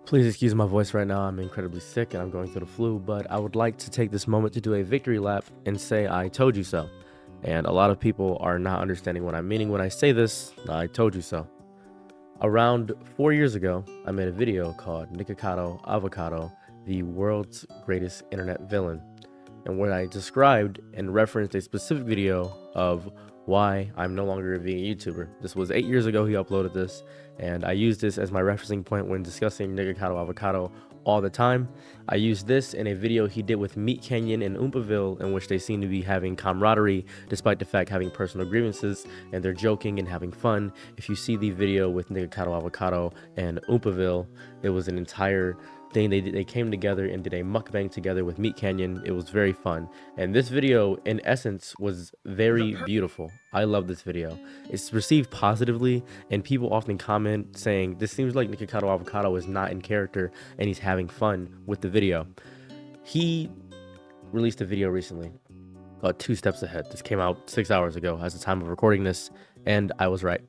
Please excuse my voice right now. I'm incredibly sick and I'm going through the flu, but I would like to take this moment to do a victory lap and say I told you so. And a lot of people are not understanding what I'm meaning when I say this. I told you so. Around 4 years ago, I made a video called Nikocado, Avocado, the world's greatest internet villain, and where I described and referenced a specific video of why I'm no longer a vegan YouTuber. This was 8 years ago he uploaded this, and I used this as my referencing point when discussing Nikocado Avocado all the time. I used this in a video he did with Meat Canyon and Oompaville, in which they seem to be having camaraderie despite the fact having personal grievances, and they're joking and having fun. If you see the video with Nikocado Avocado and Oompaville, it was an entire thing. They came together and did a mukbang together with Meat Canyon. It was very fun, and this video in essence was very beautiful. I love this video. It's received positively, and people often comment saying this seems like Nikocado Avocado is not in character and he's having fun with the video. He released a video recently called 2 Steps Ahead. This came out 6 hours ago as the time of recording this, and I was right.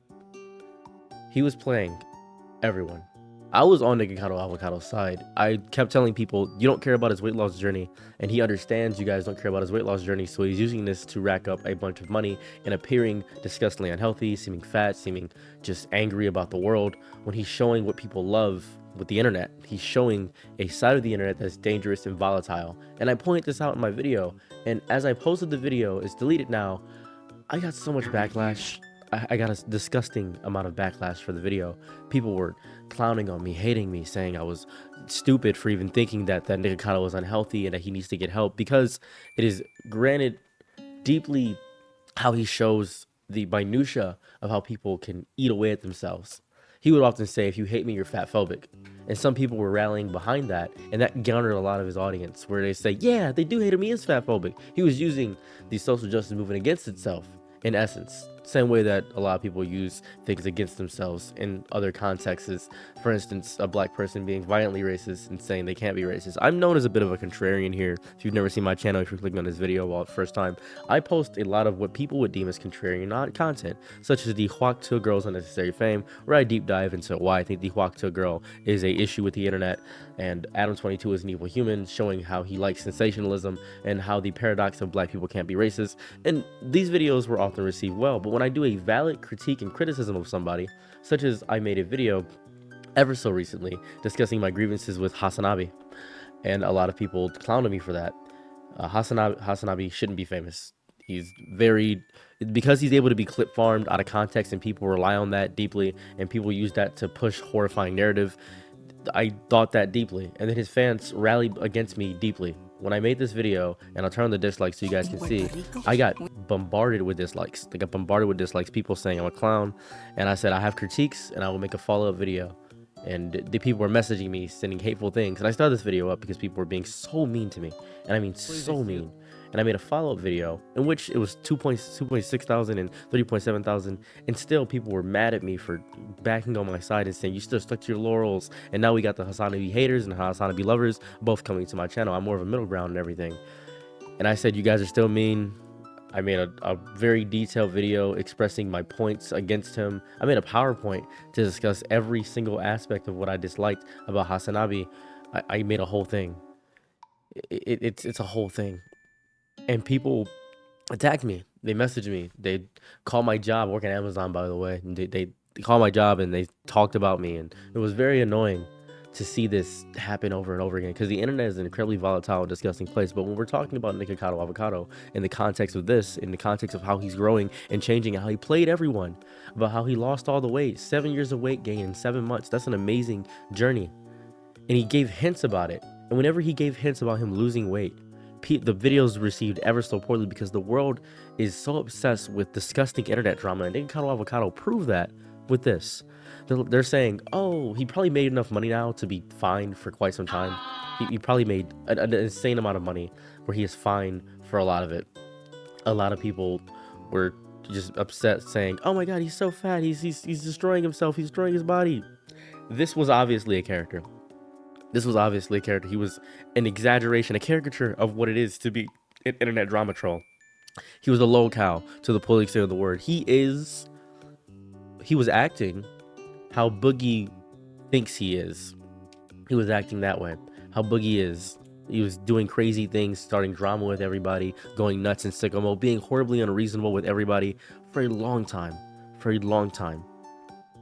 He was playing everyone. I was on Nikocado Avocado's side. I kept telling people, you don't care about his weight loss journey, and he understands you guys don't care about his weight loss journey, so he's using this to rack up a bunch of money and appearing disgustingly unhealthy, seeming fat, seeming just angry about the world, when he's showing what people love with the internet. He's showing a side of the internet that's dangerous and volatile. And I point this out in my video, and as I posted the video, it's deleted now, I got so much backlash. I got a disgusting amount of backlash for the video. People were clowning on me, hating me, saying I was stupid for even thinking that Nikocado was unhealthy and that he needs to get help, because it is granted deeply how he shows the minutia of how people can eat away at themselves. He would often say, if you hate me, you're fat phobic. And some people were rallying behind that, and that garnered a lot of his audience, where they say, yeah, they do hate him, he is fat phobic. He was using the social justice movement against itself, in essence. Same way that a lot of people use things against themselves in other contexts. For instance, a black person being violently racist and saying they can't be racist. I'm known as a bit of a contrarian here. If you've never seen my channel, if you're clicking on this video the first time, I post a lot of what people would deem as contrarian content, such as the Huac to Girl's Unnecessary Fame, where I deep dive into why I think the Huac to Girl is a issue with the internet, and Adam22 is an evil human, showing how he likes sensationalism and how the paradox of black people can't be racist. And these videos were often received well, but when I do a valid critique and criticism of somebody, such as I made a video ever so recently discussing my grievances with Hasanabi, and a lot of people clowned me for that. Hasanabi shouldn't be famous. He's because he's able to be clip farmed out of context, and people rely on that deeply, and people use that to push horrifying narrative. I thought that deeply, and then his fans rallied against me deeply. When I made this video, and I'll turn on the dislikes so you guys can see, I got bombarded with dislikes. I got bombarded with dislikes, people saying I'm a clown, and I said I have critiques and I will make a follow-up video. And the people were messaging me, sending hateful things, and I started this video up because people were being so mean to me, and I mean so mean. And I made a follow-up video in which it was 2.6 thousand and 3.7 thousand, and still people were mad at me for backing on my side and saying you still stuck to your laurels. And now we got the Hasanabi haters and the Hasanabi lovers both coming to my channel. I'm more of a middle ground and everything. And I said, you guys are still mean. I made a very detailed video expressing my points against him. I made a PowerPoint to discuss every single aspect of what I disliked about Hasanabi. I made a whole thing. It's a whole thing. And people attacked me. They messaged me. They called my job, working at Amazon, by the way. And they called my job and they talked about me. And it was very annoying to see this happen over and over again, because the internet is an incredibly volatile and disgusting place. But when we're talking about Nikocado Avocado in the context of this, in the context of how he's growing and changing, and how he played everyone, about how he lost all the weight, 7 years of weight gain in 7 months, that's an amazing journey. And he gave hints about it. And whenever he gave hints about him losing weight, the videos received ever so poorly, because the world is so obsessed with disgusting internet drama, and Nikocado Avocado proved that with this. They're saying, oh, he probably made enough money now to be fine for quite some time. He probably made an insane amount of money where he is fine for a lot of it. A lot of people were just upset, saying, oh my god, he's so fat, he's destroying himself, he's destroying his body. This was obviously a character. This was obviously a character. He was an exaggeration, a caricature of what it is to be an internet drama troll. He was a low cow, to the full extent of the word. He was acting how Boogie thinks he is. he was acting that way. How Boogie is. He was doing crazy things, starting drama with everybody, going nuts in sicko mode, being horribly unreasonable with everybody for a long time. For a long time.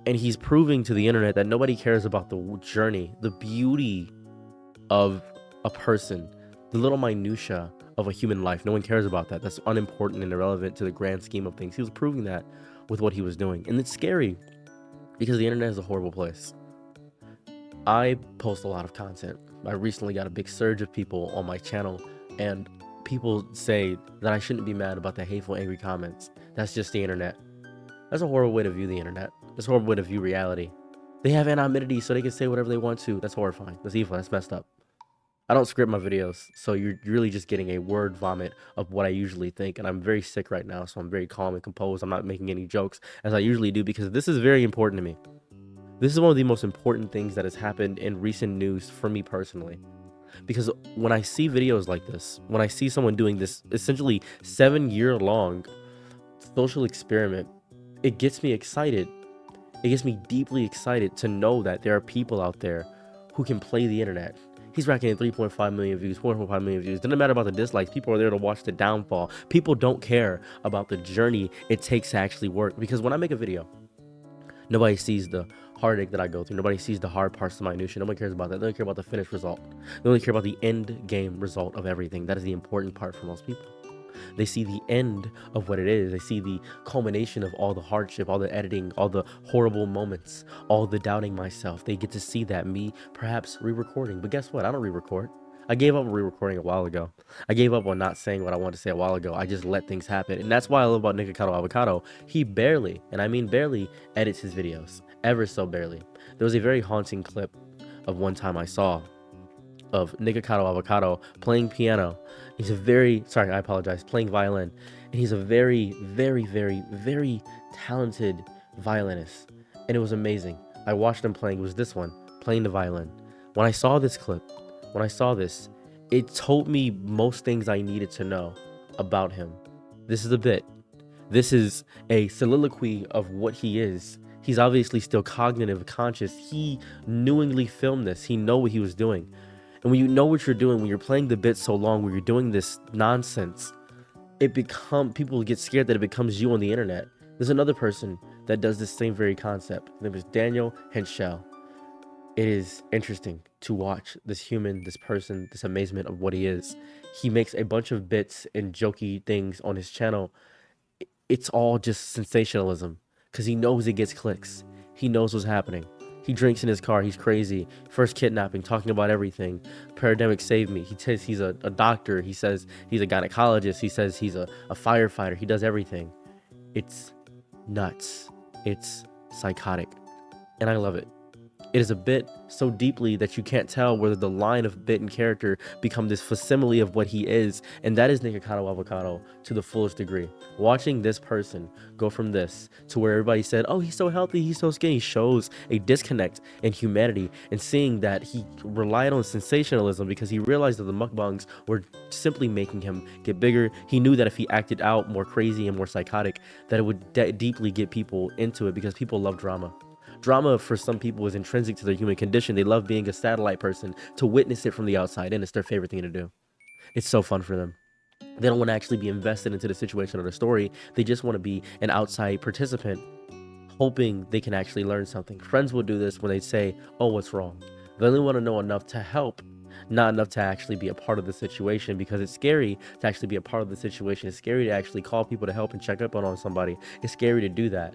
And he's proving to the internet that nobody cares about the journey, the beauty of a person, the little minutia of a human life. No one cares about that. That's unimportant and irrelevant to the grand scheme of things. He was proving that with what he was doing. And it's scary because the internet is a horrible place. I post a lot of content. I recently got a big surge of people on my channel, and people say that I shouldn't be mad about the hateful, angry comments. That's just the internet. That's a horrible way to view the internet. That's a horrible way to view reality. They have anonymity so they can say whatever they want to. That's horrifying. That's evil. That's messed up. I don't script my videos, so you're really just getting a word vomit of what I usually think, and I'm very sick right now, so I'm very calm and composed. I'm not making any jokes as I usually do because this is very important to me. This is one of the most important things that has happened in recent news for me personally. Because when I see videos like this, when I see someone doing this essentially 7-year-long social experiment, it gets me excited. It gets me deeply excited to know that there are people out there who can play the internet. He's racking in 3.5 million views, 4.5 million views. Doesn't matter about the dislikes. People are there to watch the downfall. People don't care about the journey it takes to actually work. Because when I make a video, nobody sees the heartache that I go through. Nobody sees the hard parts of my minutia. Nobody cares about that. They don't care about the finished result. They only care about the end game result of everything. That is the important part for most people. They see the end of what it is. They see the culmination of all the hardship, all the editing, all the horrible moments, all the doubting myself. They get to see that, me perhaps re-recording. But guess what? I don't re-record. I gave up on re-recording a while ago. I gave up on not saying what I wanted to say a while ago. I just let things happen. And that's why I love about Nikocado Avocado. He barely, and I mean barely, edits his videos. Ever so barely. There was a very haunting clip of one time I saw of Nikocado Avocado playing piano. He's a very, sorry, I apologize, playing violin. And he's a very, very, very, very talented violinist. And it was amazing. I watched him playing. It was this one, playing the violin. When I saw this clip, when I saw this, it told me most things I needed to know about him. This is a bit. This is a soliloquy of what he is. He's obviously still cognitive, conscious. He knowingly filmed this. He knew what he was doing. And when you know what you're doing, when you're playing the bit so long, when you're doing this nonsense, people get scared that it becomes you on the internet. There's another person that does this same very concept. His name is Daniel Henschel. It is interesting to watch this human, this person, this amazement of what he is. He makes a bunch of bits and jokey things on his channel. It's all just sensationalism because he knows it gets clicks. He knows what's happening. He drinks in his car. He's crazy. First kidnapping, talking about everything. Pandemic saved me. He says he's a doctor. He says he's a gynecologist. He says he's a firefighter. He does everything. It's nuts. It's psychotic. And I love it. It is a bit so deeply that you can't tell whether the line of bit and character become this facsimile of what he is, and that is Nikocado Avocado to the fullest degree. Watching this person go from this to where everybody said, oh, he's so healthy, he's so skinny, shows a disconnect in humanity, and seeing that he relied on sensationalism because he realized that the mukbangs were simply making him get bigger. He knew that if he acted out more crazy and more psychotic, that it would deeply get people into it because people love drama. Drama for some people is intrinsic to their human condition. They love being a satellite person to witness it from the outside, and it's their favorite thing to do. It's so fun for them. They don't want to actually be invested into the situation or the story. They just want to be an outside participant, hoping they can actually learn something. Friends will do this when they say, oh, what's wrong? They only want to know enough to help, not enough to actually be a part of the situation, because it's scary to actually be a part of the situation. It's scary to actually call people to help and check up on somebody. It's scary to do that.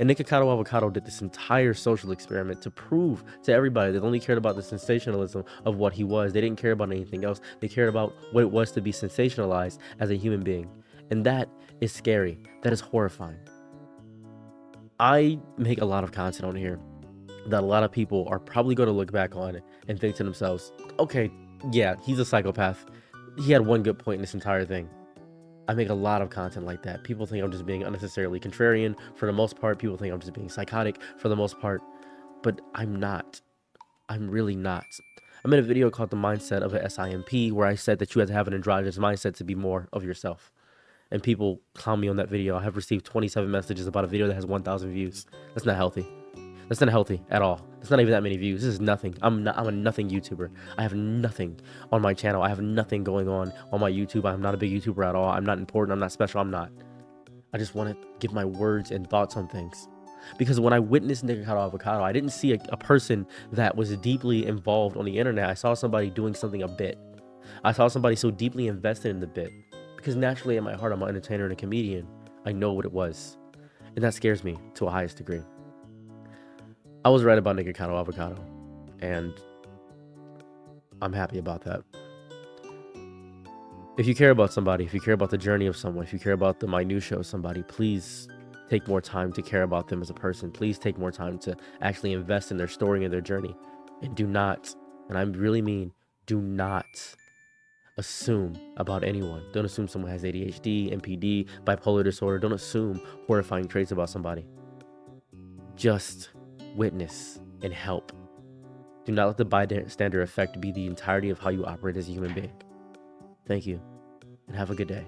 And Nikocado Avocado did this entire social experiment to prove to everybody that they only cared about the sensationalism of what he was. They didn't care about anything else. They cared about what it was to be sensationalized as a human being. And that is scary. That is horrifying. I make a lot of content on here that a lot of people are probably going to look back on and think to themselves, okay, yeah, he's a psychopath. He had one good point in this entire thing. I make a lot of content like that. People think I'm just being unnecessarily contrarian for the most part. People think I'm just being psychotic for the most part. But I'm not. I'm really not. I made a video called The Mindset of a SIMP where I said that you have to have an androgynous mindset to be more of yourself. And people clown me on that video. I have received 27 messages about a video that has 1,000 views. That's not healthy. That's not healthy at all. It's not even that many views. This is nothing. I'm a nothing YouTuber. I have nothing on my channel. I have nothing going on my YouTube. I'm not a big YouTuber at all. I'm not important. I'm not special. I'm not. I just want to give my words and thoughts on things. Because when I witnessed Nikocado Avocado, I didn't see a person that was deeply involved on the internet. I saw somebody doing something a bit. I saw somebody so deeply invested in the bit. Because naturally in my heart, I'm an entertainer and a comedian. I know what it was. And that scares me to a highest degree. I was right about Nikocado Avocado. And I'm happy about that. If you care about somebody, if you care about the journey of someone, if you care about the minutiae of somebody, please take more time to care about them as a person. Please take more time to actually invest in their story and their journey. And do not, and I really mean, do not assume about anyone. Don't assume someone has ADHD, NPD, bipolar disorder. Don't assume horrifying traits about somebody. Just witness and help. Do not let the bystander effect be the entirety of how you operate as a human being. Thank you, and have a good day.